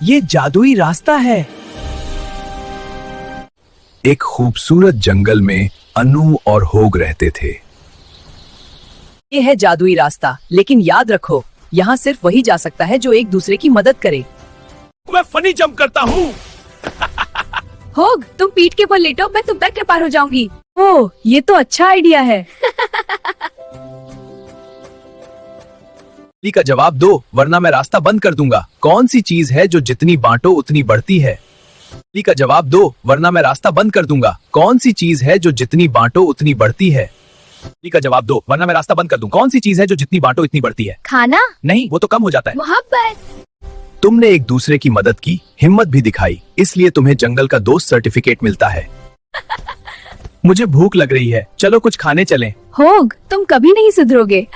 ये जादुई रास्ता है। एक खूबसूरत जंगल में अनु और होग रहते थे। ये है जादुई रास्ता, लेकिन याद रखो, यहाँ सिर्फ वही जा सकता है जो एक दूसरे की मदद करे। मैं फनी जंप करता हूँ। होग, तुम पीठ के ऊपर लेटो, मैं तुम तक के पार हो जाऊंगी। ओह, ये तो अच्छा आइडिया है। का जवाब दो, वरना मैं रास्ता बंद कर दूंगा। कौन सी चीज है जो जितनी बांटो उतनी बढ़ती है? का जवाब दो, वरना मैं रास्ता बंद कर दूंगा। कौन सी चीज है जो जितनी बांटो उतनी बढ़ती है? का जवाब दो, वरना मैं रास्ता बंद कर दूं। कौन सी चीज है जो जितनी बांटो इतनी बढ़ती है? खाना? नहीं, वो तो कम हो जाता है। मोहब्बत। तुमने एक दूसरे की मदद की, हिम्मत भी दिखाई, इसलिए तुम्हें जंगल का दोस्त सर्टिफिकेट मिलता है। मुझे भूख लग रही है, चलो कुछ खाने चलें। होग, तुम कभी नहीं सुधरोगे।